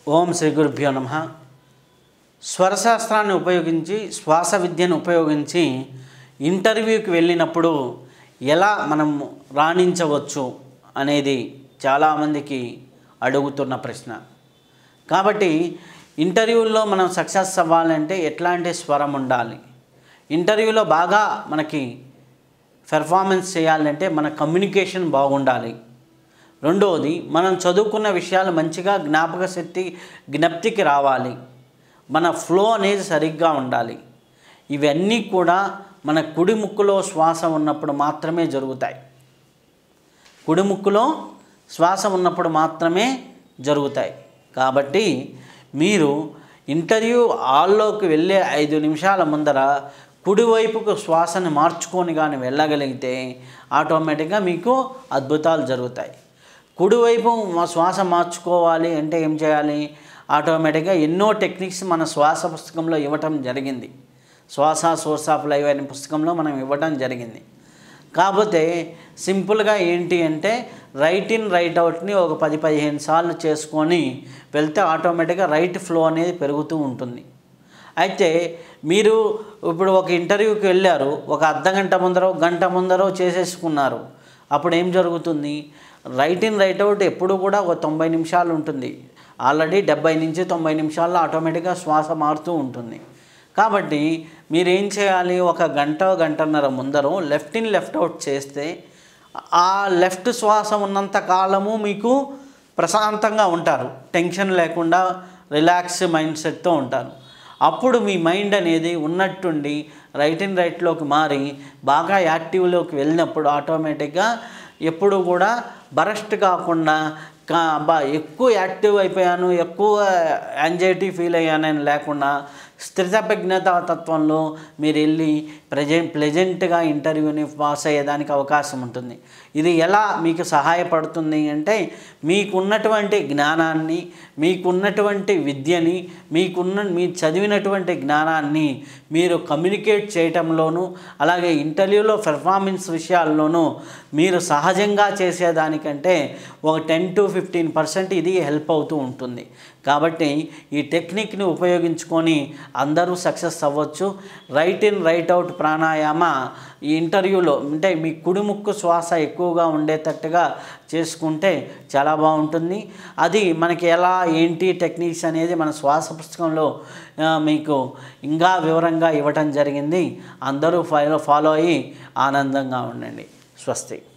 ఓం శ్రీ గురుభ్యో నమః. స్వరశాస్త్రాన్ని ఉపయోగించి శ్వాస విద్యను ఉపయోగించి ఇంటర్వ్యూకి వెళ్ళినప్పుడు ఎలా మనం రాణించవచ్చు అనేది చాలామందికి అడుగుతున్న ప్రశ్న. కాబట్టి ఇంటర్వ్యూల్లో మనం సక్సెస్ అవ్వాలంటే ఎట్లాంటి స్వరం ఉండాలి, ఇంటర్వ్యూలో బాగా మనకి పెర్ఫార్మెన్స్ చేయాలంటే మన కమ్యూనికేషన్ బాగుండాలి. రెండవది, మనం చదువుకున్న విషయాలు మంచిగా జ్ఞప్తికి రావాలి, మన ఫ్లో అనేది సరిగ్గా ఉండాలి. ఇవన్నీ కూడా మన కుడి ముక్కులో శ్వాస ఉన్నప్పుడు మాత్రమే జరుగుతాయి. కుడి ముక్కులో శ్వాస ఉన్నప్పుడు మాత్రమే జరుగుతాయి. కాబట్టి మీరు ఇంటర్వ్యూ హాల్లోకి వెళ్ళే 5 నిమిషాల ముందర కుడివైపుకు శ్వాసను మార్చుకొని కానీ వెళ్ళగలిగితే ఆటోమేటిక్గా మీకు అద్భుతాలు జరుగుతాయి. కుడివైపు శ్వాస మార్చుకోవాలి అంటే ఏం చేయాలి? ఆటోమేటిక్గా ఎన్నో టెక్నిక్స్ మన శ్వాస పుస్తకంలో ఇవ్వటం జరిగింది. శ్వాస సోర్స్ ఆఫ్ లైఫ్ అనే పుస్తకంలో మనం ఇవ్వటం జరిగింది. కాకపోతే సింపుల్గా ఏంటి అంటే రైట్ ఇన్ రైట్ అవుట్ని ఒక 10-15 సార్లు చేసుకొని వెళ్తే ఆటోమేటిక్గా రైట్ ఫ్లో అనేది పెరుగుతూ ఉంటుంది. అయితే మీరు ఇప్పుడు ఒక ఇంటర్వ్యూకి వెళ్ళారు, ఒక అర్ధగంట ముందరో గంట ముందరో చేసేసుకున్నారు. అప్పుడు ఏం జరుగుతుంది? రైట్ ఇన్ రైట్ అవుట్ ఎప్పుడు కూడా ఒక 90 నిమిషాలు ఉంటుంది. ఆల్రెడీ 70 నుంచి 90 నిమిషాల్లో ఆటోమేటిక్గా శ్వాస మారుతూ ఉంటుంది. కాబట్టి మీరేం చేయాలి? ఒక గంటన్నర ముందర లెఫ్ట్ ఇన్ లెఫ్ట్ అవుట్ చేస్తే ఆ లెఫ్ట్ శ్వాస ఉన్నంత కాలము మీకు ప్రశాంతంగా ఉంటారు, టెన్షన్ లేకుండా రిలాక్స్ మైండ్ సెట్తో ఉంటారు. అప్పుడు మీ మైండ్ అనేది ఉన్నట్టుండి రైట్ ఇన్ రైట్లోకి మారి బాగా యాక్టివ్లోకి వెళ్ళినప్పుడు ఆటోమేటిక్గా ఎప్పుడు కూడా బరస్ట్ కాకుండా ఎక్కువ యాక్టివ్ అయిపోయాను, ఎక్కువ యాంగ్జైటీ ఫీల్ అయ్యానని లేకుండా స్థితప్రజ్ఞతా తత్వంలో మీరు వెళ్ళి ప్లెజెంట్గా ఇంటర్వ్యూని పాస్ అయ్యేదానికి అవకాశం ఉంటుంది. ఇది ఎలా మీకు సహాయపడుతుంది అంటే మీకున్నటువంటి జ్ఞానాన్ని, మీకున్నటువంటి విద్యని, మీరు చదివినటువంటి జ్ఞానాన్ని మీరు కమ్యూనికేట్ చేయటంలోనూ అలాగే ఇంటర్వ్యూలో పెర్ఫార్మెన్స్ విషయాల్లోనూ మీరు సహజంగా చేసేదానికంటే ఒక 10-15% ఇది హెల్ప్ అవుతూ ఉంటుంది. కాబట్టి ఈ టెక్నిక్ని ఉపయోగించుకొని అందరూ సక్సెస్ అవ్వచ్చు. Right in right out pranayama ఈ ఇంటర్వ్యూలో అంటే మీ కుడి ముక్కు శ్వాస ఎక్కువగా ఉండేటట్టుగా చేసుకుంటే చాలా బాగుంటుంది. అది మనకి ఎలా ఏంటి టెక్నిక్స్ అనేది మన శ్వాస పుస్తకంలో మీకు ఇంకా వివరంగా ఇవ్వటం జరిగింది. అందరూ ఫాలో అయ్యి ఆనందంగా ఉండండి. స్వస్తి.